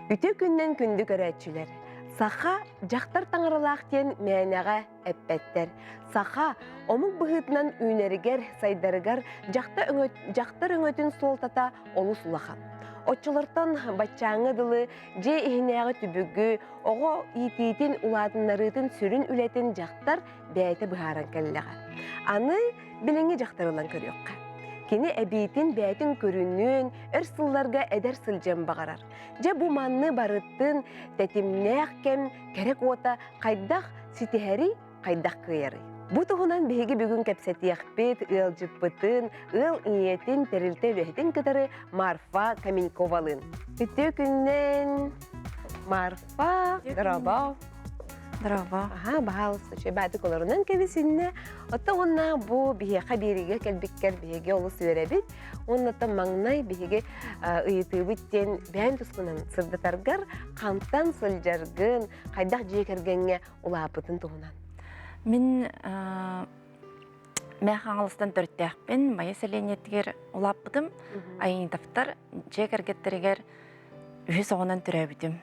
Үтө күннен күнді көрәтчілер. Саха жақтар таңырылақтен мәнеға әппәттер. Саха омық бұғытынан үйнерігер, сайдарыгар жақтар өңөтін солтата олу сулахан. Отчылыртан баччаңы дылы, же ихинеғы түбігі, оғы ититін уладынларытын сүрін үлетін жақтар бәйті бұхаран кәлліға. Аны біліңі жақтарылан көріққа. Кені әбейтін бәйтін көрінін, өр сылларға әдер сылжан бағарар. Же бұ манны барыттын тәтімнәқ кәм кәрек ота қайдақ ситихәри қайдақ күйері. Бұ тұғынан бейгі бүгін кәпсәті яқпет, ұл жыппытын, ұл иетін тәрілті өліхетін кітары Марфа Каменьковалын. Үтті күннен Марфа, дұрабау. Здорово. Бағал случай бәді колорынан кәбесінне. Отта онна бұ бейеқа береге кәлбеккер бейеге олы сөйрәбет. Онната маңнай бейеге ұйыты бүттен бәйін тұсқынан сырдатарғар қамтан сылжарғын қайдақ жекергенге ұлапытын тұғынан. Мен мәхаңылыстан төрттәқпен майы сәленеттігер ұлапытым. Айын тафтар жекергеттерігер үйі соғынан түрәбітім.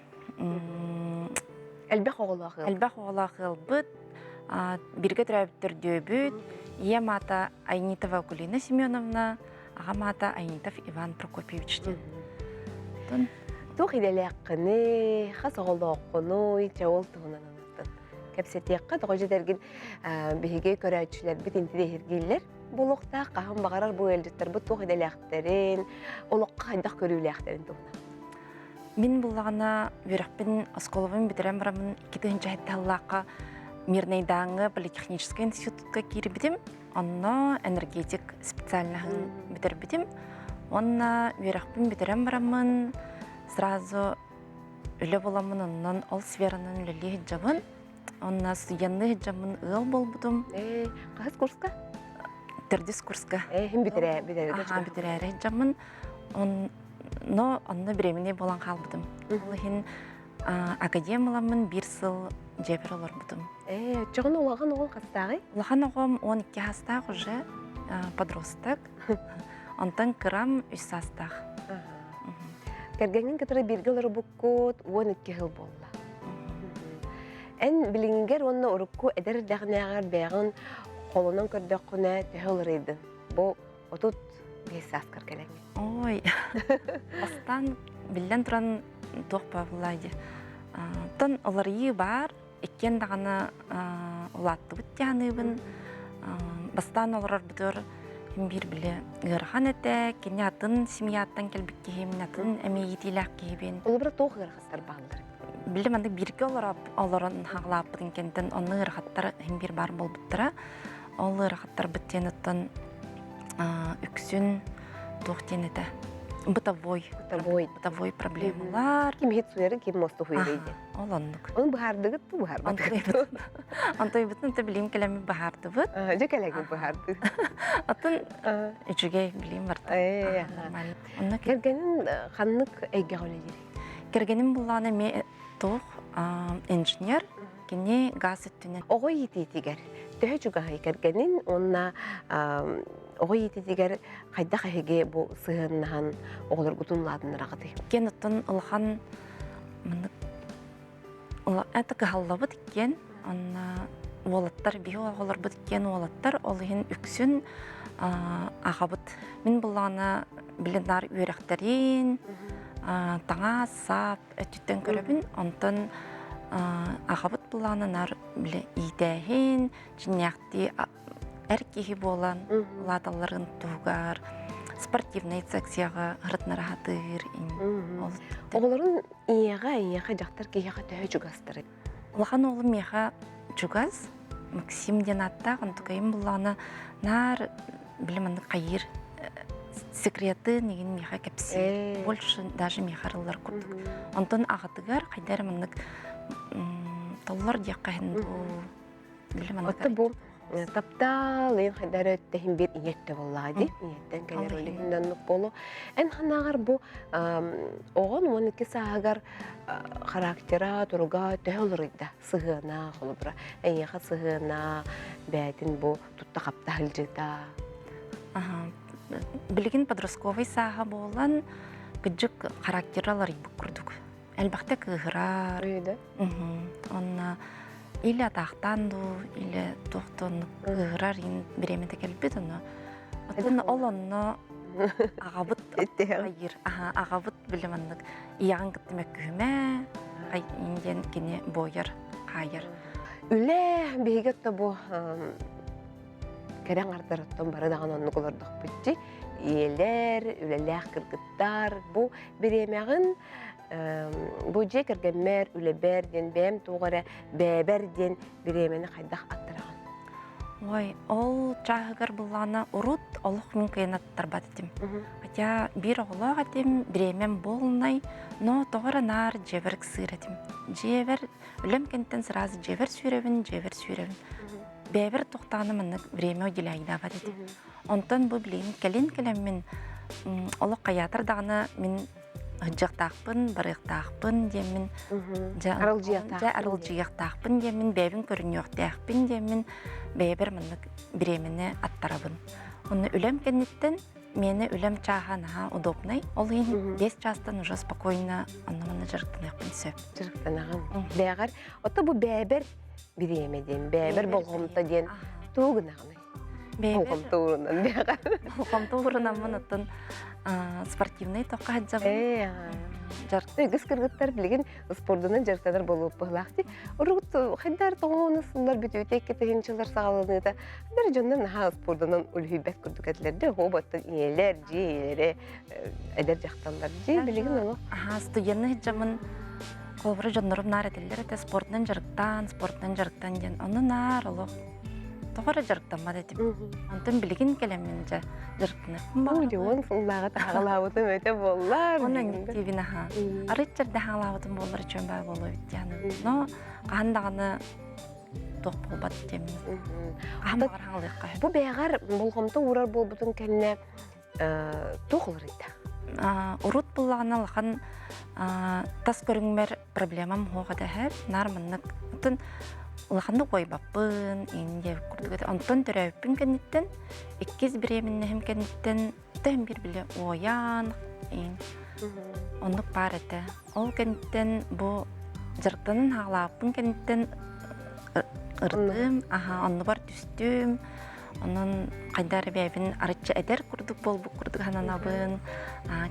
Әлбәқ оғылақыл. Әлбәқ оғылақыл бұд, бірге түрәбіттір дөбіт, ие мата Айнитова Кулина Семеновна, аға мата Айнитов Иван Прокопьевичтен. Туқ иделәққыны, қас оғылаққыны, чауыл тұғынан анаттын. Кәпсетеққа тұғы жедерген бейге көрәтшілер біт интіде ергейлер. Бұлықта қағын бағарар бұл әлдеттер бұд туқ иделәқтерін, олыққа қайдақ көріләқтерін тұғынан. Мен бұлағына верақпен осколовын бітірен барамын 2-ті әттәллаққа Мирнайдаңы политехнический институтқа кері бітім. Онна энергетик специальнағын бітір бітім. Онна верақпен бітірен барамын сразу үлі боламын, оннан ол сферанын үлі хиджабын. Онна студенны хиджабын ұл бол бұдым. Қағыз курска? Түрдіс курска. Бітірі хиджабын. Но онны беремене болан қалбыдым. Олығын академиаламын 1 сыл жебір олар бұдым. Жоғын олаған оғыл қастағы? Олаған оғым 12 хастақ уже подросток. Онтан кырам 3 састақ. Кәргенген кітірі бергілері бұққыт 12 жыл болла. Ән білінгер онына ұрыққы әдір дәғінәғар бәғын қолынан көрдіқ күні тәғылыр еді. Бұл отут 5 саскар кәләңі. Ой, бастан білден тұран тоқпа бұлайды. Тон оларыйы бар, еккен дағаны олатты бұт яғыныбын. Бастан оларар бұдыр бір білі ғырған әті, кені атын семияттан кәлбік кейімін, атын әмейетейләқ кейбен. Олы бұра тоқ ғырғыстар бағылдар? Білі манды бірге оларын хағылап бұдың кенттен, оны ғырғаттар бір бар бол бұттыра. Ол ғырғаттар бұттен ұттын үксін тоқтен әті. Бытовой проблемалар. Кем хет суяры, кем мосты хуйрейді? Ол ондық. Оның бұхардығы тұ бұхар? Онтой бұтын ұты білейм кәлемі бұхарды бұд. Жа кәләгі бұхарды? Атын үчіге білейм барды. Кергенін қаннық әйге ғолы жері? Кергенім бұланы ме тоқ инженер, кені газ үттінен. Оғы ететігер. Төхі жүгі кергенін, онына оғы ететігер қайда қайге бұл сығыннаған оғылар құтынладың рағыды. Кен ұттын ұлған әті қағалла бұд кен, олаттар, бей оғылар бұд кен олаттар, олығын үксін аға бұд. Мен бұланы біліндар үйрәқтерін, таңа, сап, әттіттен көрібін, онтын аға бұд бұланы нар білі идәйін, жинияқты әркеге болан, ладаларын туғар, спортивный секцияға ғырытнары ғадыр. Оғыларын иеға жақтар кейеға төхі жүгастыры? Олған оғылым еға жүгаз, Максим ден аттақ, ұнтықайым бұланы нар білімінді қайыр секреты неген меға кәпсі. Больше даже меғарылар көрдік. Онтын ағытығар қайдар мұндық толлар дек қайын бұл Таптал, ең қайдар өттәхін бір иетті болады. Иеттен кәлер өлігінден нүк болу. Ән қанағар бұл оған 12 сағығар характера тұруға төхі олыр еді. Сығына, қолы бұра. Әйеға сығына, бәйтін бұл тұтта қапта ғылжыда. Білген подростковый саға болан күджік характералар ебі күрдік. Әлбәттә кыгырар. Öyle. Онна или атақтан ду, или тоқтон кыгырар ин биремете келбит оны. Отон олонно агабыт айыр. Агабыт билемандык. Иян киттемек күмә. Ай инден кине бояр, кайыр. Үле бейгет та бу керен артараттан бары даган онны колордук битти. Иелер, үлеләх кыргыттар, бу биремегин бу же кергенмер, үлебер ден бем тугара бәбер ден биремени кайдах аттыраган. Ой, ол чагыр булана урут олух мин кыйнаттар батым. Хотя бир оглог атым биремен болнай, но тогора нар жебер ксыратым. Жебер үлем кенттен сразу жебер сүребин. Бәбер тоқтаны мынык биреме өдилайда батым. Онтон бу билин келен олух каятыр даганы мин Hıcıqtaqpın, barıqtaqpın demin. Arılcıyaqtaqpın demin, bәбін көрінyoqtaqpın demin, бәбір мындық біремені аттарабын. Оны үлем кеннеттен, мені үлем чағанаға удобнай. Ол ең 5 жастан уже спокойно аннаманы жырықтанақпын сөп. Жырықтанағын. Бәғар, ота бұл бәбір біремеден, бәбір болғымта ден туғынағын. Болғымта ұрынан бәғар. Болғымта ұрынан мұнытын спортивный тоққа хаджабын. Жарты гыз кыргыттар билген спортунан жарктадар болуп быйлакты. Урут хайдар тоңоны сулар бүтөтек кетеген жылдар сагалыныда. Бер жондан ха спортунан үлһүбәт күрдүк этлерде хоботтан иелер, жиелере, эдер жактандар жи билген ону. Студентны жамын колбуру жоннорум нар этелер эте спортунан жарктан ден. Аны нар олук Тоғыры жарықтанма дедім. Онтын білген келемін жарықтанықпын бар. Ойдуын сұлдағы тағылауытым өте болар. Оның тевін аға. Арыт жерде хағылауытым болар чөн бай болу өттяны. Но қағандағаны тоқ болбат демін. Қағын бағар хағылыққа. Бұл бәғар болғымты урар болбутын кәнне тоқылыр еді. Урут болағына лақан тас көріңмер проблемам хоғада әп. Нар мұнық. Улаханды койбаппын, инде курдугат антон төрөппүн кенниттен, 2 биреминнехим кенниттен, тем бир биле оян, ондук бар эте. Ол кенниттен бу жарктанын хаглаппын кенниттен ырдым, онну бар түстүм, онун кайдар бебин арычы эдер курдук болбук курдук хананабын,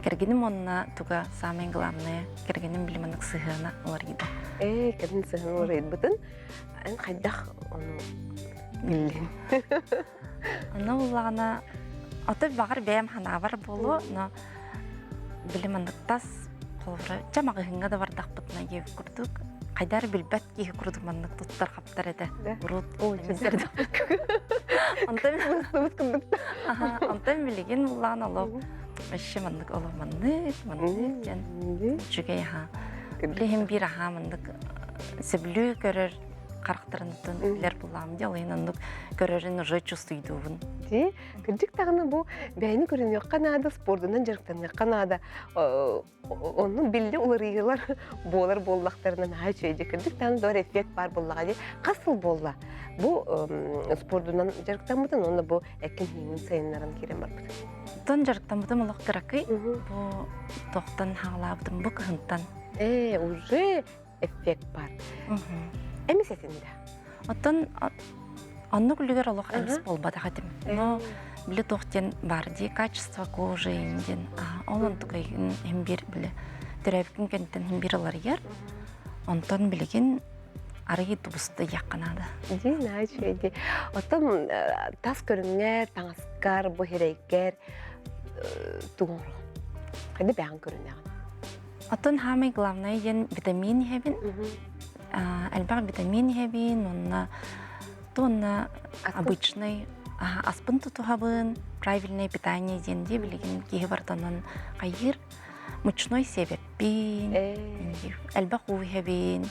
кергеним онна туга самый главное, кергеним билиманык сыгына олар иде. Кергеним сыгына олар иде бутын. Эн хайдах onu bilin. Аны улана аты багыр бәм ханавар болу, но билимандыктас колбура жамагы хинга да бардак бутна кеп курдук. Кайдар билбет ки курдук мандык туттар каптар эте. Урут эместерде. Антен билген улана ло. Эши мандык оло мандык ген. Жүгей ха. Билем бир ха мандык себлүү көрөр қарақтарынытын үлер бұламын де, олайын көрерін уже чувствуйдуын. Кірдік тағыны бұл бәйіні көрін еққан ады, спордынан жарықтан еққан ады. Оның білді олар егелер болар боллақтарынан ай жүйде. Кірдік тағыны зор эффект бар боллаға де. Қасыл болла? Бұл спордынан жарықтан бұдан, оны бұл әкін хеймін сайынларын керен бар бұдан. Бұдан жарықтан бұдан олақ қырақы, бұл тоқтан хағыла бұдан, бұл кығынтан. Уже эффект бар. Эмес этинде. Оттон анны күллүгөр олох эмес болбады хатим. Но биле тохтен бар ди качество кожи инден. Олон тугайын эм бир биле терапикин кенттен эм бир алар яр. Онтон билеген арыгы тубусты якканады. Ди начеди. Оттон тас көрүнгөр, таңаскар, бу херейкер тугон. Кайда бәң көрүнөгөн. Оттон хамай главный ен витамин хебин. Әлбәр витамин хебин, онна обычный аспын тутуғабын, правильное питание денде білеген кейі бартанын қайыр, мучной себеппин, әлбәр қуы хебин,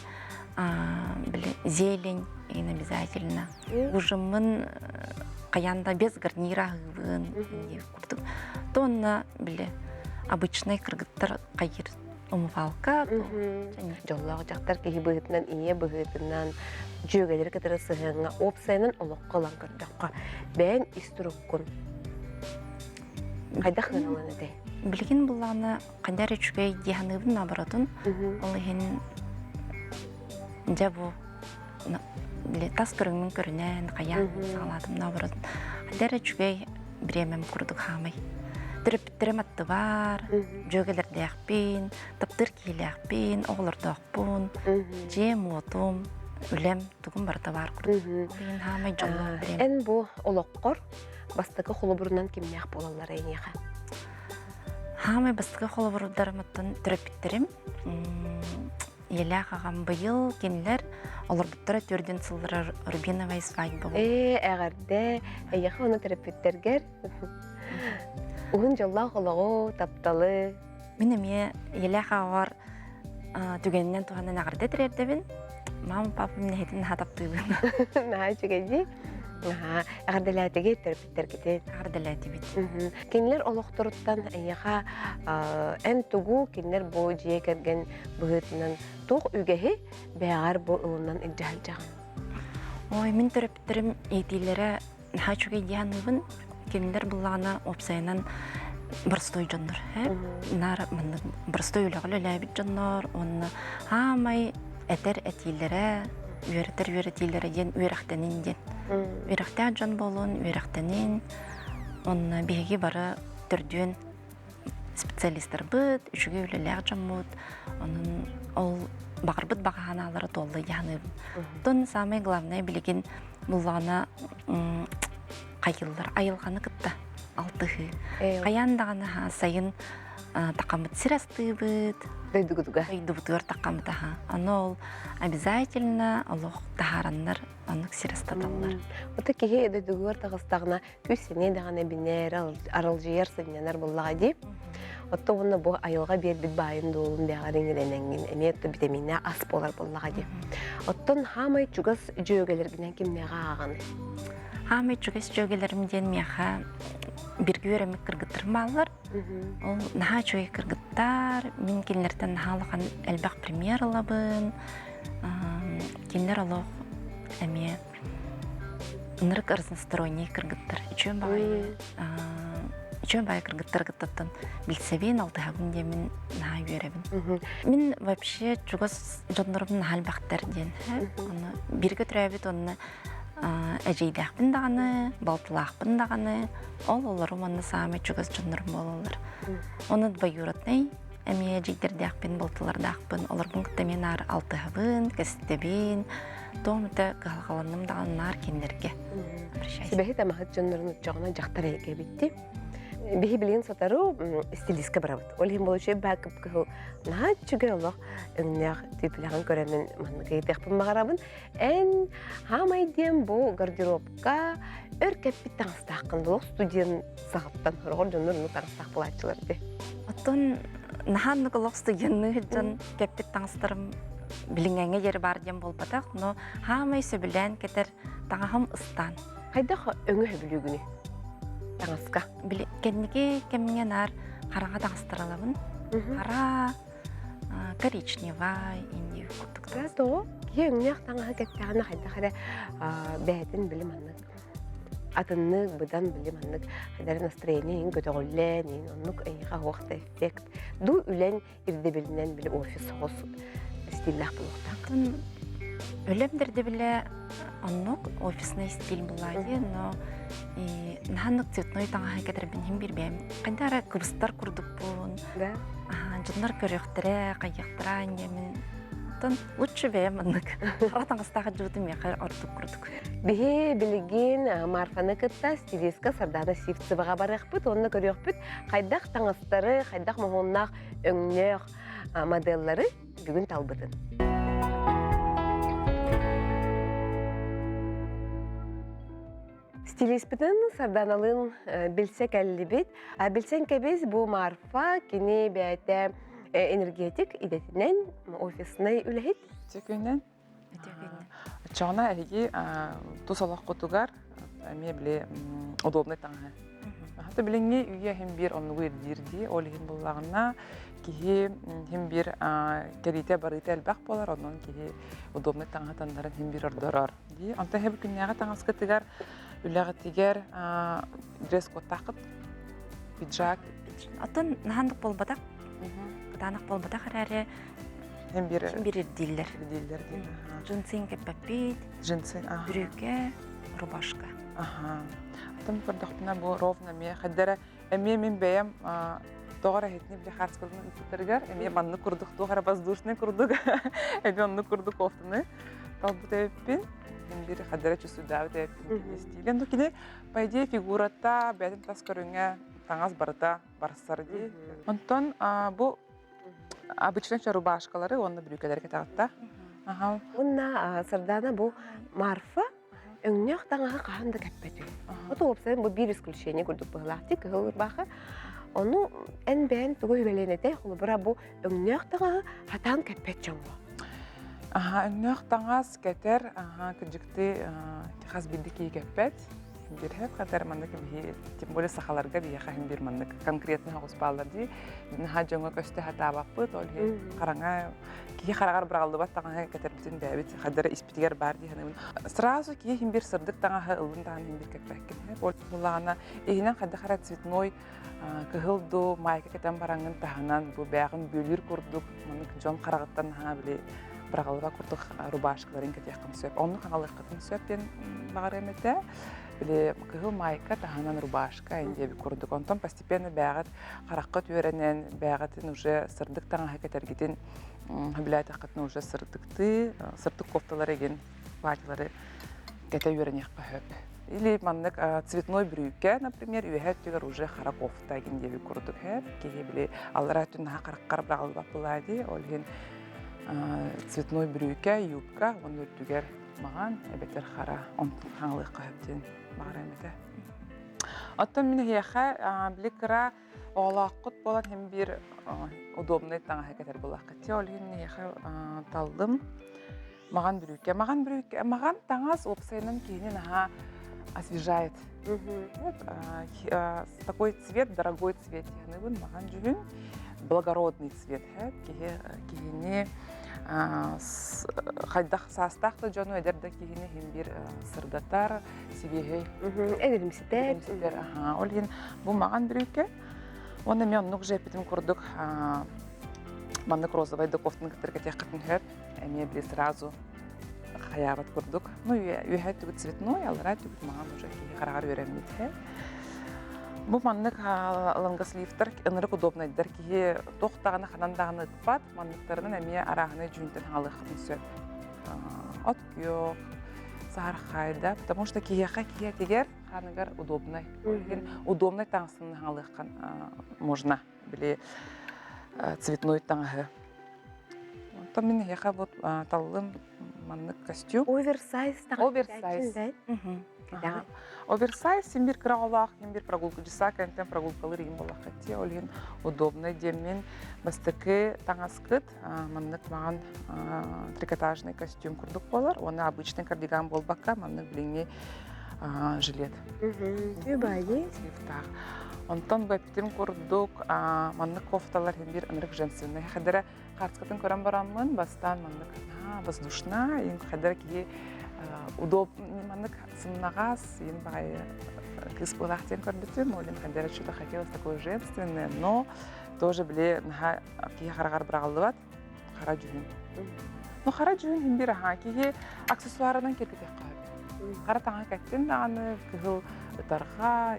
зелень обязательно. Ужымын қаянда без гарнира ғыбын, тонна обычный кыргыттар қайыр. Умфалка, жоллағы жақтар кейі бұғытынан, ие бұғытынан, жөгелер кітірі сығыңа, опсайынан олық қолан көрдіққа. Бән истұрыққын. Қайдақ ғаналан әді? Билигин булланы кандары чүгэй диһаныбын набаратын. Ол хин жабу тас көрүңмүн көрүнен каян сагалатым набаратын. Кандары чүгэй биремем курдук хамай. Төрөптөрөм атты бар, жөгелерде акпин, таптыр кийле акпин, оголорда акпын, жем отум, үлем тугун барда бар курдук. Мен хамай жоллон берем. Эн бу олоққор бастыкы холобурунан кимнях болалар эйнеха. Хамай бастыкы холобурдарматтан төрөптерим. Еле каган быйыл кенлер олар буттара төрдөн сылдырар рубиновая свадьба. Эгерде эйеха оны терапевттергер. Уһун жолла холого тапталы. Мен эме еле кагар түгеннен туганын агырда терердебин. Мама папам нехетин хатаптыбын. Наа чүгэжи. Эгерделетеге терапевттергете. Агырдалати бит. Кинлер олохторуттан эйеха эн тугу кинлер бу жие керген быһытынан туг үгеһи бээгар бу ылынан илжаалжаган. Ой, мен төрөптерим этилере хачуге дианыбын. Кинлер буллана опсайнан барстой жоннор. Нар мен барстой үлөгөлө ләбит жоннор, онны хамай этер этилере үйрәтелере ден үйрәхтәнин ден. Үйрәхтә жон болун, үйрәхтәнин онны беги бары төрдүн специалисттер бит, үчүгө үлеләр жоммут, онун ол багырбыт баганалары толлы яны. Тон самый главное билигин буллана кайыллар айылганы кытта алтыхы. Каяндаганы сайын такамыт сирастыбыт. Дойдугутугар такамытаха. Анол обязательно олох тахараннар анық сирастадалар. Ота кеге дойдугугар тагыстагына күсене дагана бинер арылжыяр сынянар буллага дип. Отто уну бу айылга бербит байын доолун бегариңеленеңин эметте витаминна ас болар буллага дип. Оттон хамай чугас жөгелергинен кимнега аган. Хамай чугас жөгелеримден меха бирге өремек кыргыттырмалар. Ол наха чугай кыргыттар, мен кенлерден нахалыған әлбақ премьер алабын. Кенлер алох әме нырык разносторонний кыргыттар. Үчөн бай кыргыттар гыттаттан билсебен алтыхабын демен наха өремін. Мен вообще чугас жоннорымын нахалбақтар ден. Бирге түрәбет онны әжейдәқпін дағаны, балтылақпын дағаны, оларым оны саме чугас жоннорым болалар. Оны байуратнай, әме әжейдердәқпін, балтылардақпын, оларбын күттемен ар алтығыбын, кәсіттебен, тоғымыта ғалғаланым дағанар кендерге. Себехи тамахат жоннорын ұтчағына жақтар әйге бітті. Бихи билин сатару стилистка барабыт. Олхим болучу бәкіп көху наға чүгер олық өңнеғ түйпіліған көремен маннығы етекпін мағарабын. Ән хамай дем бұл гардеробка өр кәппі таңыстақын бұл студиян сағыттан ғырғыр жоннорын таңыстақ бұл айтшыларды. Оттон наханнық олық студияны жон кәппі таңыстарым білінгәңе жері бар дем бол батақ, но хамай сөбілен кетер таңахым ыстан. Қайдақ өңі хөбілігіні? Таңасқа. Кеннеге кемген ар қараға таңыстыралабын. Қара, коричневай, инди күттікті. Тоғы, кие өңнеғ таңаға кәттіғаны қайдақары бәйтін білім аннық. Атыннық, бұдан білім аннық. Қайдары настроение, көтіғілен, оннық әйіға оқты эффект. Ду үлен ирде білінен білі офис ғос стиллах бұлықтан. Өлемдерде білі оннық офисный стиль бұлайды, но наханнық цветной таңаға кәдірбін хем бербейм. Қайдары күбістар күрдік бұн, жонлар көріқтірі, қайықтыра әндемін. Лучше бәйім оннық. Қара таңғыстағы жүдім еқі ортық күрдік. Бихе білген марфаны кітта стилистка сарданы сифтсыбыға барық бұд, онны көріқ бұд. Қайдақ таңыстары, қайдақ мұғыннақ өңнеқ модellары бүгін талбыдын. Стилиспитин сарданалын билсек әлі бит. Билсен кәбіз бұл марфа кені бәйті энергетик идетінен офисіне үләхет. Текінен. Чағына әйге тұсалақ құтығар әме біле удобный таңы. Хаты біліңе үйе хем бір онығы ердерді, ол хем болағына кеге хем бір кәрейте барыйты әлбәқ болар, онын кеге удобный таңы таңдарын хем бір ордырар. Онта хем күнняға таңыз кітігар Үләғі тегер дресс-код тақыт, пиджак, Оттон нахандык болбатак, кытанак болбатак харары Hem bir ким бирер диллер. değiller değil. Джинсин кеппепит, Jinsin. бүрүкө, рубашка. Aha. Там көрдөхпүнө бу ровно ме хаддара эме мен бэям тогара хетни биле харскылын үтүтергер эме манны курдук тогара воздушный курдук эме онны курдук офтуны талбут эппин мен бир хаддара чусу давыт эппин стилен то кине по идее фигурата бетин таскарыңа таңаз барыта барсар ди онтон бу обычный рубашкалары онны брюкелерге тагытта. Ага. Онна сырдана бу Марфа өңнөх таңаға қағанда кәппәті. Оты опсайын бұл бір исключение көрдік бұғылақты кығылыр бақы. Оны ән бән түгі үйбәленеті қолы бұра бұл өңнөх таңаға хатан кәппәт жаңғы. Өңнөх таңаз кәтер кіржікті қаз білді кей кәппәт. Bir hep kadar mandık bir tüm böyle sahalarga bir yakın bir mandık konkretne hağız bağlardı. Naha jonga köste hata bakıp olhe karanga ki karagar bırakıldı bat tanga kadar bütün bebet kadar ispitiger bardı hani. Sırası ki hem bir sırdık tanga ılın tanga hem bir kepekkin hep olulana ehinen kadar karat цветной kıhıldı mayka keten barangın tahanan bu bağın bölür kurduk mandık jon karagıttan ha bile bırakıldı kurduk rubашкаларын кетекин söp. Onu kangalıqın söpten bağırmete Биле кыгыл майка таханан рубашка инде би курдук. Онтон постепенно бягат каракка төренен бягатын уже сырдык таңа хакетергитин билет акытны уже сырдык кофталар еген платьялары кете үйренек пахып. Или маннык цветной брюке, например, үйәт төгөр уже кара кофта инде би курдук хеп. Кеге биле аллара түн караккар брагылбак булады. Олген цветной брюке, юбка, оны түгер маған эбетер кара онтон хаңлыкка хептен Bağıramete. Оттон мен хияха бликра оғлаққыт болан hem bir удобный таңа хекетер болаққыт. Олген хияха талдым маған брюке. Маған таңаз опсайынан кейінен освежает. Такой цвет, дорогой цвет. Маған жүгін благородный цвет. Кейіне Хайдах састахты жону эдерде кигине хим бир сырдатар сибеге Эдилимситер. Олген бу маган брюке. Оны мен нук жепитим курдук. Маннык розовый кофтаны кытерге теккатын хөп. Эме били сразу хаябат курдук. Ну үйәт түгіт цветной, алыра түгіт маган уже киги карагар өремет. Бу маннык лангас лифтер ынырык удобный дер ки тоқтағаны ханандағаны ытпат манныктарының әме арағыны жүнтен халықын сөп. От күйок, сархайда, потому что кияқа кия тегер ханыгар удобный. Удобный таңсының халықын можно біле цветной таңғы. Там мен яқа вот талым маннык костюм. Оверсайз таңғы. Оверсайз. Оверсайз сен бир кыраолақ, сен бир прогулка жаса, кәнтен прогулкалар ем болақ әтте. Олген удобный деммен бастықы таңаскыт, маннык маған трикотажный костюм күрдік болар. Оны обычный кардиган болбаққа, маннык біліңе жилет. Үбайы. Онтон бәптім күрдік, маннык кофталар сен бир ынырық женсівны. Хәдірі қарцқытын көрін барамын, бастан маннык воздушна, ең хәдірі кие удобный маннык сымнагас, ен бай кыз булахтен көрдүтүм, олен кандера что-то хотелось такое женственное, но тоже биле наха кие харагар брагылдыбат, кара жүгүн. Но кара жүгүн хим бир кие аксессуарынан керкетек кайып. Кара таңа кеттен даганы кыгыл ытарга,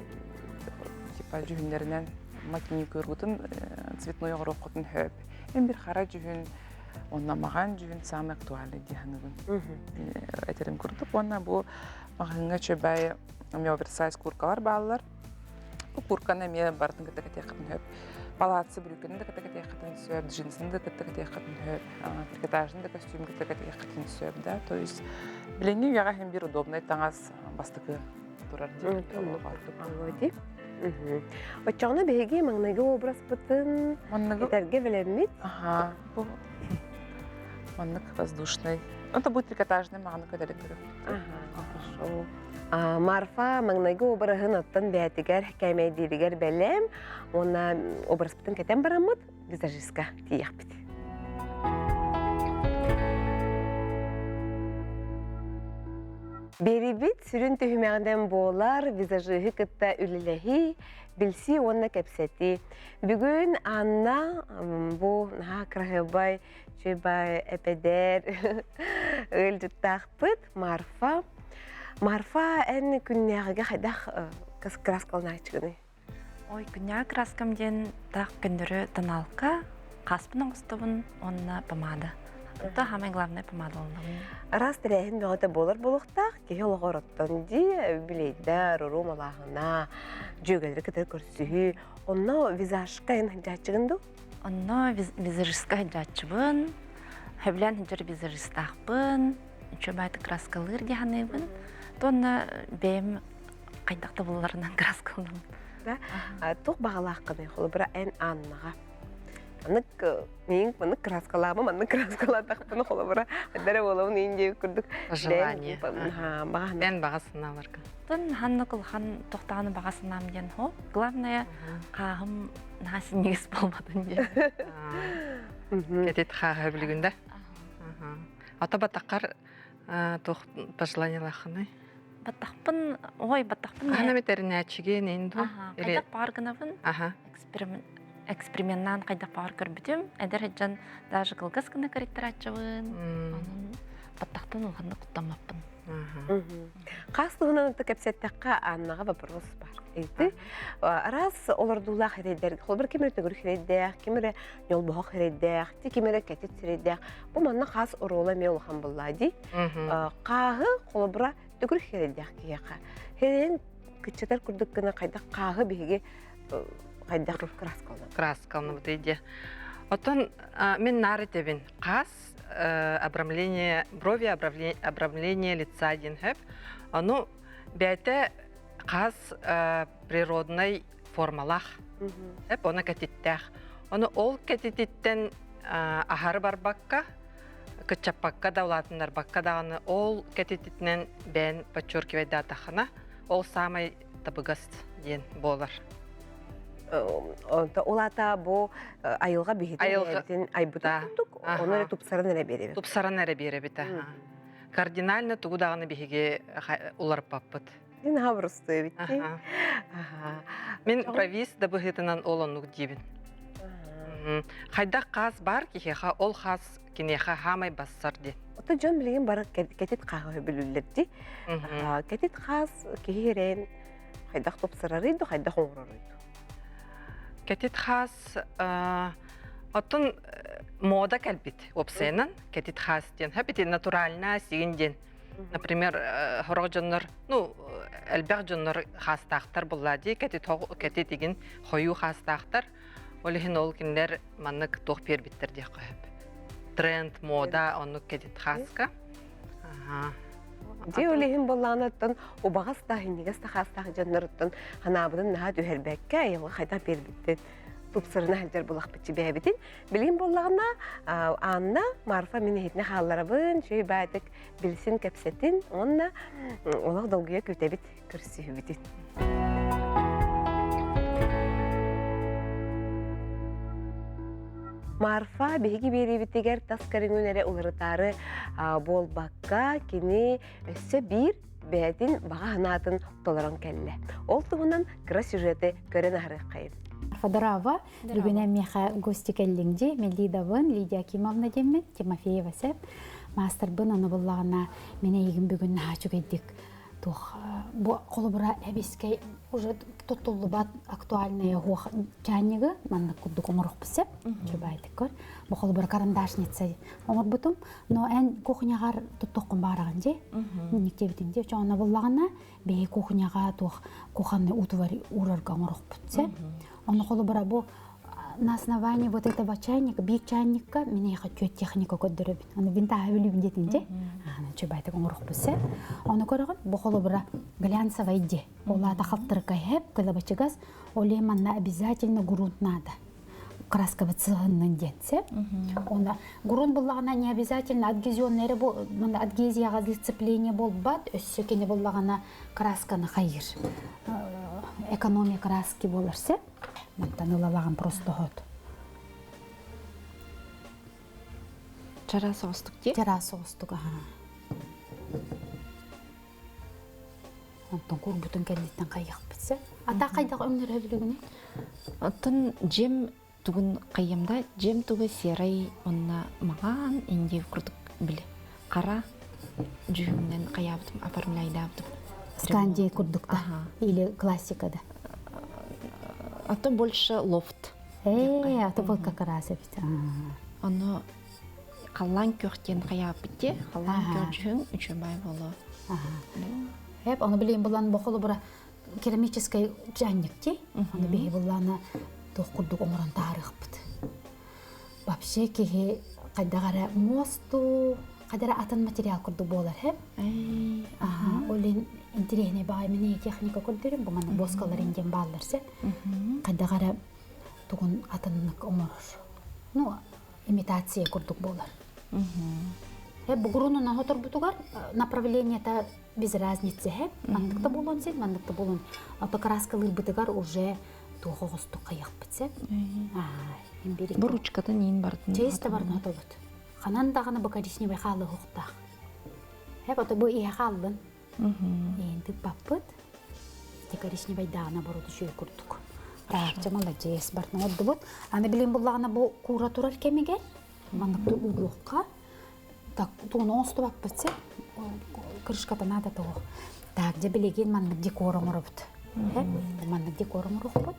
типа жүгүннеринен макини көргүтүн цветной огороккутун хөп. Хим бир кара жүгүн Онна маған жүгін самый актуальный диханығын. Әтерін көрдік. Онна бұл мағынға чөбәй оверсайз куркалар балылар. Бұл курканы мен бардың кітті қатын хөп. Палатсы брюкені де кітті қатын сөп, джинсын де кітті қатын хөп, трикотажын да костюм кітті қатын сөп. То есть, біленге яға хем бір удобный таңаз бастықы тұрар дейіп. Очоғына бәйге маңнағы образ бұтын етерге білемет? Бұл маннык воздушный. Это будет трикотажный маннык кәдәрі көріп. Марфа маңнағы образын оттан бәтігер, кәмейдерігер бәлем, оны образ бұтын кәтен барамыд, визажистка тияқ біті. Берибит сүрін түймәғден болар, визажыгы кытта үліләхи, білси онна кәпсәти. Бүгін Анна бұл крахыбай, чөйбай әпәдер, өлдіттақпыт Марфа. Марфа ән күннәғіге қайдақ краскалына айтшығыны. Ой, күння краскамден тақ күндірі таналка, қаспын оңыстығын, онына помада. Это самое главное помада олдығын. Раз тірәхін бәғыта болар болуқтақ, кеге олғар оттан ди, білейдер, ұру малағына, жөгелдері кітір көрсігі. Онна визажка ән хыджатшығынды? Онна визажистка хыджатшыбын, хөблән хыджар визажистақпын, чөбайты краскалыр дияныйбын. Тонна бәйім қайдақты боларынан краскалым. Туқ бағалақ қыны, қолы бұра ән Аннаға. Мен мұны краскалама, мұны краскаладақпыны қолы бұра. Әдәрі олауын үйінде күрдік. Желание. Бен бағасына аларга. Тон ханны қылған тоқтағаны бағасынам ден хо. Главное, қағым насын негіз болмадын ден. Кетет қағы білігінде. Ата баттаққар пожеланиялақыны. Баттақпын, ой, баттақпын. Қана метеріне әтшіген енді. Қайдақ барғынавын, эксперименттан қайдақ бар көрбітім. Әдер әджан даже қылғыз күні корректор атшауын. Баттақтың ұлғанды құттамаппын. Қастығынан ұтты кәпсеттаққа Аннаға вопрос бар. Раз олардулақ хередер, қолбір кемері түгір хередер, кемері нөлбұғақ хередер, кемері кәтет хередер. Бұл манна қас ұруыла ме олған болады. Қағы қолбыра түгір хередер кейеқа. Херен күтчетер күрдік күні қайдақ қағы бейге қайдақ краскалды. Краскалны бұд үйде. Отын мен нары тебін қас брови обрамление лица ден хөп. Ону бәйті қас природный формалақ. Оны кәтеттәқ. Оны ол кәтеттен ахары бар баққа, күтчап баққа да олатындар баққа дағаны ол кәтеттінен бән подчеркивай датақына, ол самай табығас ден болар. Олата бұл айылға бейден айбыта тұндық, оны тұпсарын әрі бере бет. Тұпсарын әрі бере бет. Кардинально тұғыдағыны бейге олар паппыт. Мен ғабырысты бітті. Мен провис да бұғытынан олануқ дейбін. Қайдақ қаз бар кехеға, ол қаз кенеға хамай бассар ден. Ота жон білеген бары кәтет қағы білулерді. Кәтет қаз кехерен қайдақ тұпсырарыйды, қайдақ оңырарыйды. Кәтет қаз отын мода кәлбет опсайынан кәтет қаз ден. Хөпеті натуралына сеген ден. Например, хорог жоннор, әлбәқ жоннор хастақтар болады, кәтет еген қойу хастақтар. Олеген ол кендер маннық тоқ пербеттер де қойып. Тренд, мода, оны кәтет хаска. Де олеген болғанаттан, обағастағы, негасты хастағы жоннорыттан, ханабыдың наға дүйербәкке айылы қайда пербеттен тұпсырына әлдер болақ бітчі бәйбетін. Білген болғана, Анна, Марфа мені етіне қаларабын, шөй бәдік білсін кәпсетін, онына олақ долгуя көтәбіт көрсі бітін. Марфа беги беребитигер таскарың өнері ұлырытары бол баққа кені өссі бір бәдін баға ханатын толырын кәлі. Ол тұғынан кіра сюжеті көрін ағырық қайын. Фадорава, бүгін әмеға гости кәліңде, мен Лидавын, Лидия Акимовна демен, Тимофеева сәп, мастер-бын аны болағына мене егін бүгін нағачу кәдік. Бұл қолы бұра әбескай уже тұттылы бат актуальная чайнығы, манны күдді қоңырық бісіп, жөбі айтық көр. Бұл қолы бұра карандашница оңыр бұтым, но ән кухняғар тұттыққын бараған же, нектебітінде. Жоғына болағына бей кухняға куханны ұтывар ұрарға оңырық бұтсы. Оны қолы бұра бұл на основании вот этого чайника, бик чайника, меня я хочу технику көддөрөбүт. Аны винта хавилүн детинде. Аны чөбайты коңрук бесе. Аны көрөгөн бохоло бара глянцевый де. Ола тахалтыр кайып, кылабачыгас, оле манна обязательно грунт надо. Краска быцыгынын детсе. Она грунт буллагана не обязательно адгезионнери бул, мында адгезияга сцепление болбат, өссөкене буллагана красканы хайыр. Экономия краски болырса. Мантанылалаған просто ход. Жара соғыстық де? Жара соғыстық, аға. Онтон курбутун кәллиттен қайық бітсе. Ата қайдағы өңнер өбілігіне? Оттон жем тугун кайымда жем тугу серай онна маған инде курдук биле. Кара жүгүннен каябытым оформляйдабытым. Скандия курдукта Ага. или классикада? А то больше лофт. А то был как раз бит. Оно каллан көктен каяп бите, каллан Ага. көчүн үчө бай боло. Hep onu bileyim bulan bokulu bura керамический жанникти. Onu бей буланы токурдук оморон тарых бит. Вообще ки кайдагара мосту, кайдара атын материал курдук болар хеп. Олин интерене бай мене техника курдурум бу мана боскалар инден балдырсы. Кайдагара тугун атыннык оморор. Ну, имитация курдук болар. Хеп бугурунун хотор бутугар направление-то без разницы. Хеп мандыкта болон сен, мандыкта болон. Ата краскалыр бутугар уже тоғосту каяк битсе. Имбирик. Бу ручкада нейин бардын? Чейсте бар нотолот. Ханан даганы бу коричневый халы хуктак. Хеп ата бу ие халдын. Энди баппыт. Те коричневый дана баруду жүй курдук. Рахча молодец барны отдубут. Аны билем буллагына бу кура турар кемеге. Мандыкты угукка. Так, тугун осту баппытсе. Крышката надо того. Так, же билеген мандык декором урубут. Мандык декором урубут.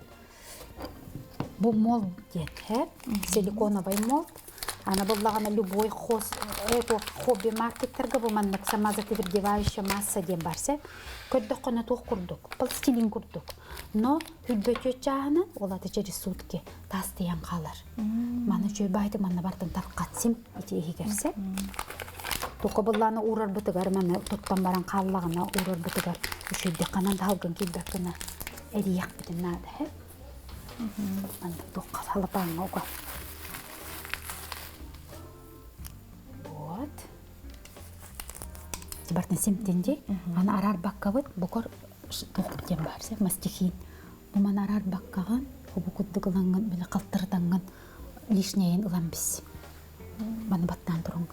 Бу молд ден, силиконовый молд. Она буллагана любой хобби маркеттерге бу мандык самозатвердевающая масса ден барсе. Көддік қона туқ курдук, пластилин курдук. Но хүлбөтө чағаны олады через сутки тастыян қалар. Маны жөй байды маны бартын тарқатсым ете егерсе. Туқы бұлланы урар бұтығар, маны тұттан баран қаллағына урар бұтығар. Үшөйді қанан далғын келбәкіні әрияқ бітін нады. Маны тұқ қалапаңа оға. Вот. Бартын семтенде, аны арар баққавыд, бұқыр тұқтен барсы, мастихин. Бұман арар баққаған, бұ күддігіланған, білі қалтырданған лишнейін ұлан біз. Баны баттан тұрыңын.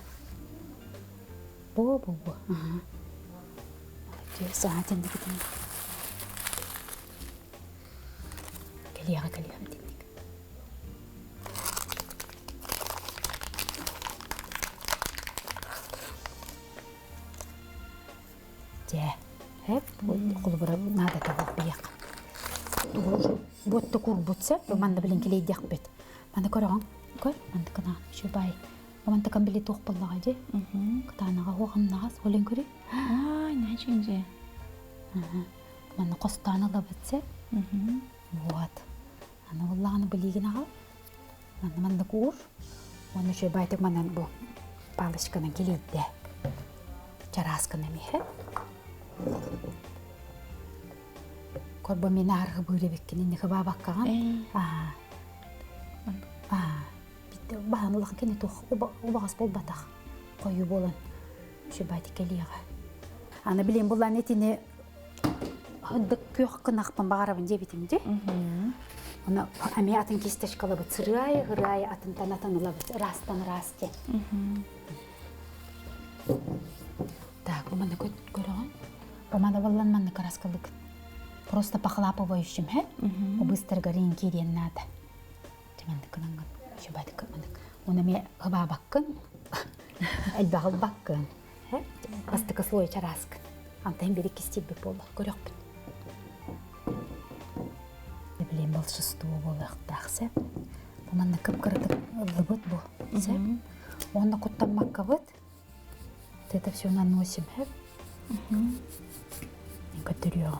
Бұ. Сағатен дегетін. Келияға дендік. Hep kulubura nada tavuk biyak. Botta kur butsa, manda bilin kile yak bet. Manda korang, kor, manda kana şubay. Manda kan bili toq ballaga je. Katana ga hoğam nas olen kuri. Ay, ne çünce? Manda qostana la betsa. Вот. Ana vallahi biligina ga. Manda kur. Onu şubay tek manda bu. Palışkana kilide. Çaraskana mihe. Korba minarı böyle bekleyin ne kadar bakkan. Bitti bahanlık kene toh ubağız bol batak koyu bolan şu baytı keliye. Ana bileyim bulan etini hıddık kök kınakpan bağırabın cebitimde. Ona amiyatın kisteş kalıbı sıraya hıraya atın tanatan olabı rastan rasti. Так, у мене корон. Помада валланманны караскалык. Просто похлапывающим, быстро горин кирен надо. Теменді кынанган. Шубайды кымандык. Оны ме гыба баккын. Элбағыл баккын. Бастыкы слой чараскын. Антайын бері кестебі болы. Көрек біт. Не білем волшебство болы ықтақсы. Поманды кып-кырдық лыбыт бұл. Оны құттан макка бұт. Это все наносим. Катырём.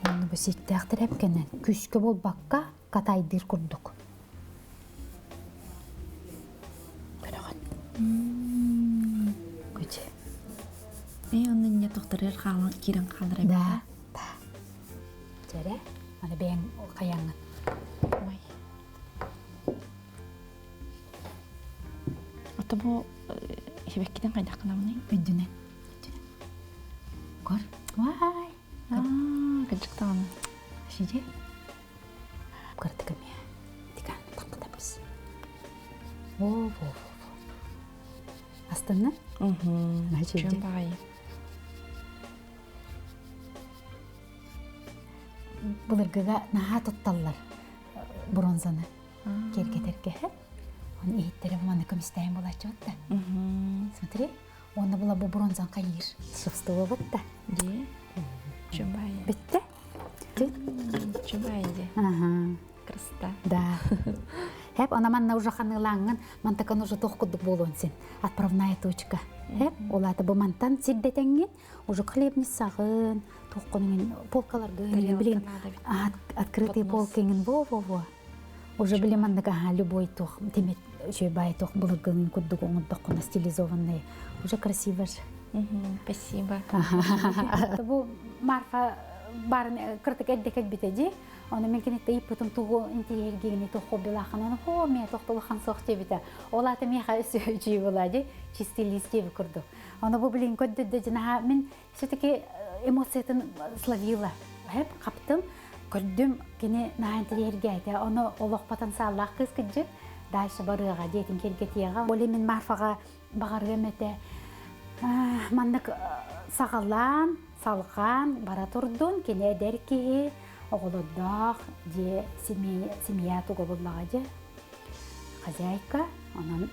Оны bu сеттяқтыр әпкенен күшкі бол баққа қатайдыр күрдік. Көріған. Көте. Оның не тоқтырыр керен қалдыр әбі? Да. Жәрі, аны бәйін қаяңын. Ата bu hibekiden kaydakına mı ne? Ündüne. Kor. Vay. Gıcık tağını. Şimdi kırdık mı? Dikan takıda biz. Wo. класстаны. Начали. Чумбай. Булыргыга наха тутталлар бронзаны кергетерге. Он иттері бұланы көмістайын болачы отта. Смотри, оны бұла бұл бронзан қайыр. Шықстығы бұтта. Де? Чумбай. Бітті? Чумбай де. Ага. Красота. Да. Хеп, она манна уже ханылаңын, мантакан уже тоққыдық болуын сен. Отправная точка. Хеп, олаты бұл мантан сирдетенген, уже хлебный сағын, тоққының полкалар гынен, білген, открытый полкенген, во-во-во. Уже білем андыға любой тоқ, темет, жөйбай тоқ, бұлығын, күдді оңырдық, қона стилизованный. Уже красиво же. Спасибо. Бұл Марфа барын кыртык эддек битеди. Оны мен кенетте иппытым тугу интерьергегіне тоқу билаханан, хо, мен тоқтылыхан соқ тебіті. Олаты меха өсі жүй болады, чистилиз тебі күрді. Оны бұл білін көдді жынаға, мен все-таки эмоциятын словила. Хеп, қаптым, көрдім, кені на интерьерге айты. Оны олық потенциаллақ қыз күджі, дальше барыға, дейтін кергетияға. Оле мен Марфаға бағарғы мәті, мандық сағалан, салған, бара тұрдың, кені әдеркеге, оғылыдақ, де семья туға болаға де, хозяйка, онын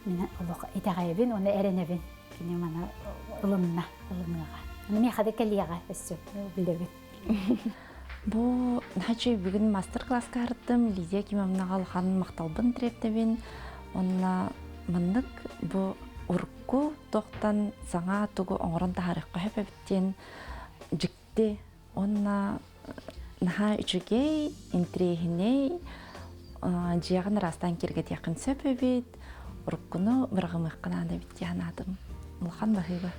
мен олық итағайбін, оны әренебін, кені мана ылымға. Оны мен қады кәлияға өсі білдербін. Бұл нәче бүгін мастер-класска арттым, Лидия Кимовнаға алған мақталбын тірептебін. Онына мындық бұл ұрыққу тоқтан саңа тұғы оңырын тағарыққа хөпөбіттен жікті. Онына наха үчүгей, интригиней, жиягын растан кергет яқын сөпөбіт, ұрыққыны бірғымыққына да бітті анадым. Ұлған бағыға.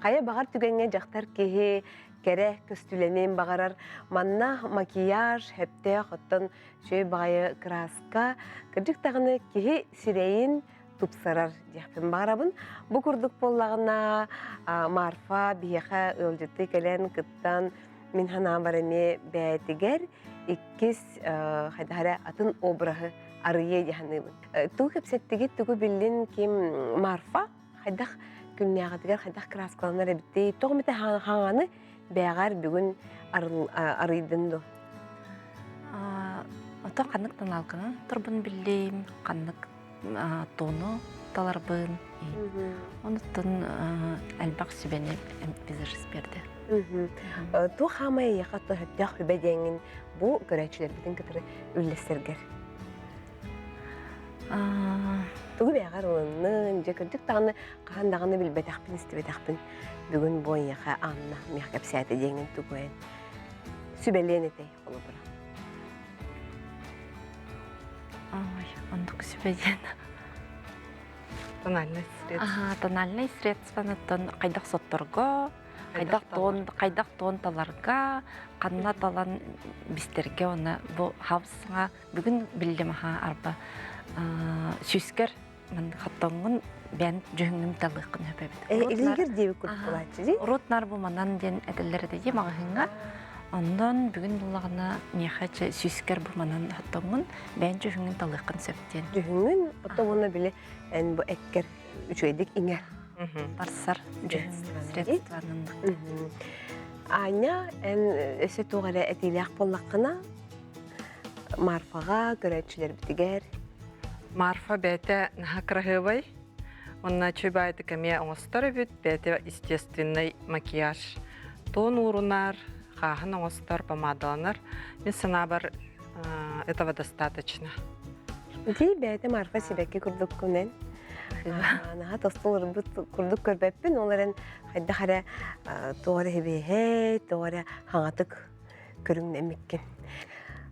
Қая бағар түгенге жақтар кеге, кере көстүленен бағарар, манна макияж, хепте, хоттон, шөй бағайы краска, кірдік тағыны кеге сирейін тупсарар дияқпен бағарабын. Бұл күрдік боллағына Марфа, бияқа өлжетті келен кыттан мен хана бараме бәйтігер, иккес хайдахара атын обрағы арые дияқаныбын. Тұғы кепсеттіге тұғы білін кем Марфа, хайдақ күннәғатығар хайдақ краскаланар әбітті. Тоғыметі хаңаны бәғар бүгін арыйдынды. Ото қанықтан алғын, тұрбын білейм, қанық тону таларбын. Онытын әлбақ сүбені бізіріс берді. Тұ қамай яқатты хөттіғ хүбәдеңін бұл көрәтшілер бітін кітірі үллесергер. Тұғы бәғар олының жекірдік тағыны қағандағыны біл бәтәқпін, істі бәтәқпін. Бүгін бойын яқа анна меқап сәті деңін тұғайын. Сүбәлен етей қолы бұра. Ондық сүбәден. Тональный средство. Тональный средство. Қайдақ сотторға, қайдақ тон таларға, қанна талан бістерге оны бұл хавсыңа бүгін білдім арба. Сүскер қаттоңын бән жүхіңім талықын өпәбіді. Илгер дейі күрт болайчы дей? Ротнар бұл манан ден әділері дейі мағығыңа. Ондан бүгін бұлағына меқачы сүскер бұл манан қаттоңын бән жүхіңім талықын сөптен. Жүхіңін, ота оны білі бұл әккер үшөйдік іңер. Барсар жүхің средстванын. Аня өсі туғары әтейліғ боллаққына Марфаға көрәтшілер бітігер. Марфа бәті нахакрахывай. Онна чөбайды кәме оңыстар өбіт, бәті естественный макияж. Тон урунар, қағын оңыстар, помадаланар. Мен сана бар, этого достаточно. Дей бәті Марфа себәкке күрдік күнен. Наға тостылыр бұт күрдік көрбәппін, оларын қайда қара тоғары хебе, тоғары хаңатық көріңін әмеккен.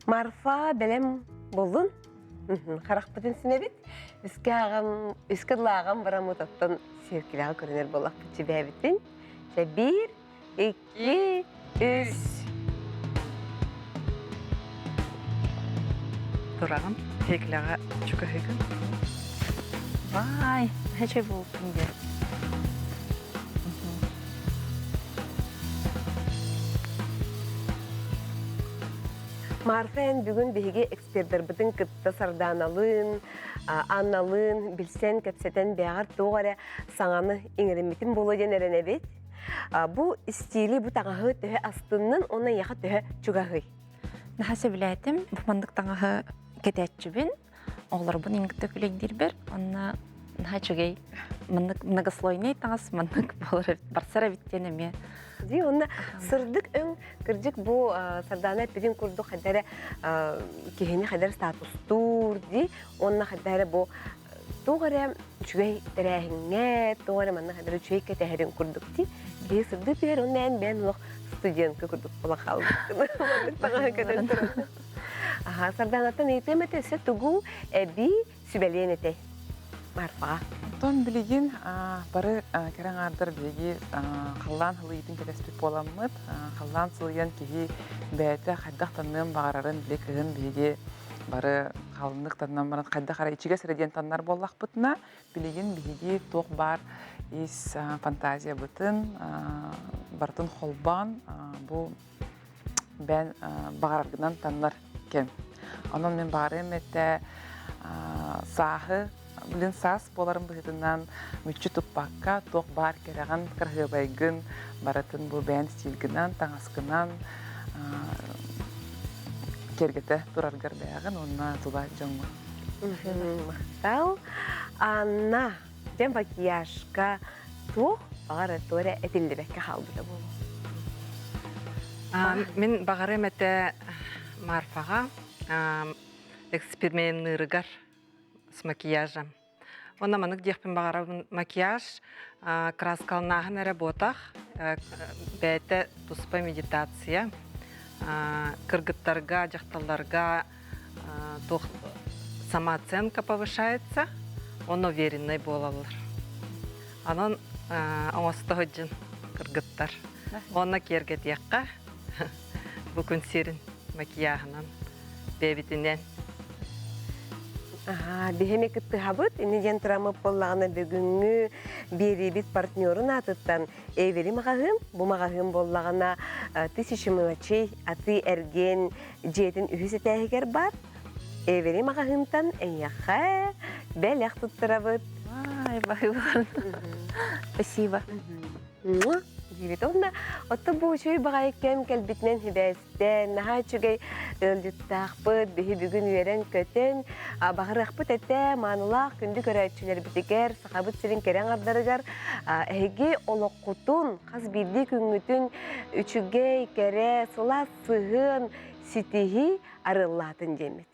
Марфа бәлем болдың? Қарақпытын сімебет, үскірлағын бұрамы тоттан серкіліға көрінер болақ бұтчы бәбіттін. 1, 2, 3. Тұрағын, текіліға жүкі хүйгін. Вай, әче бұл күнде. Марфен бүгін бігі эксперттер бұтын кытта сарданалын, анналын, білсен, көпсетен бәғар тоғары саңаны еңіріметін болу ден әріне бет. Бұ стили бұ таңағы түхі астынның, оны яға түхі чуғағы. Нахасы біләтім, бұмандық таңағы кетәтчібін, олар бұн еңгі төкілегдер бір, онына наха чугай многослойный таңас, мандық барсара біттен әме. Ди, онна сырдык өң кырдык бу сардана пидин курду хадара кехени хадара статус тур ди, онна хадара бу тугара чугай терехинге, тугара манна хадара чугай кетехерин курдук ди. Ди сырдык бер оннан бен лох студентка курдук була халдык. Ага, сарданатан итемете се тугу эби сүбеленете. Марфа. Том билигин бары керен ардыр билиги халлан хылыйтын келеспек боламмыт. Халлан сылыян кихи бәйті қайдақ таннын бағарарын білекігін билиги бары халындық таннан баран қайдақ ара ичиге сіреден таннар боллақ бұтына билигин билиги тоқ бар ис фантазия бұтын бартын холбан бұл бән бағараргынан таннар кен. Онын мен барым әтті сағы Билин сас боларын бұхытынан мүтчі тұппаққа тоқ бар кераған кіргі байгын баратын бұл бән стилгінан, таңасқынан кергеті тұрарғар бәғын, онына тұла жоңы. Мақтал. Анна, ден макияжға тоқ бағар әтуәрі әтілді бәкке қалды болу. Мен бағарым әті Марфаға экспериментнырыгар с макияжем. Он наманық дехпен бағарабын макияж, краскалнағын работах, бәйті туспа медитация, кыргыттарға, жақталарға самооценка повышается, он уверенный болалар. Анан оңысты ғыджын кыргыттар. Онна кергет яққа бүкін серін макияғынан бәбітінен. Бихеме кытты хабыт, инеден тұрамы боллағына бүгінгі бері-бит партнерын атыттан әйвері мағағым, бұл мағағым боллағына тысячы мылачей, аты әрген жетін үйісі тәйгер бар. Әйвері мағағымтан әйяқа бәл яқтыттырабыт. Ай, бағылар. Спасибо. Дивит, онда отты бұл үшүй бағай кәм кәлбітінен хибәстен, наға чүгей өлдіттақпыт, бейі бүгін үйерен көтін, бағырақпыт әтті манылақ күнді көрәтшілер бітігер, сақабыт сілін керен ардырыгар, әйге олыққутын, қаз білді күнгітін, үшігей кере, сұла сығын, сітігі арылатын демет.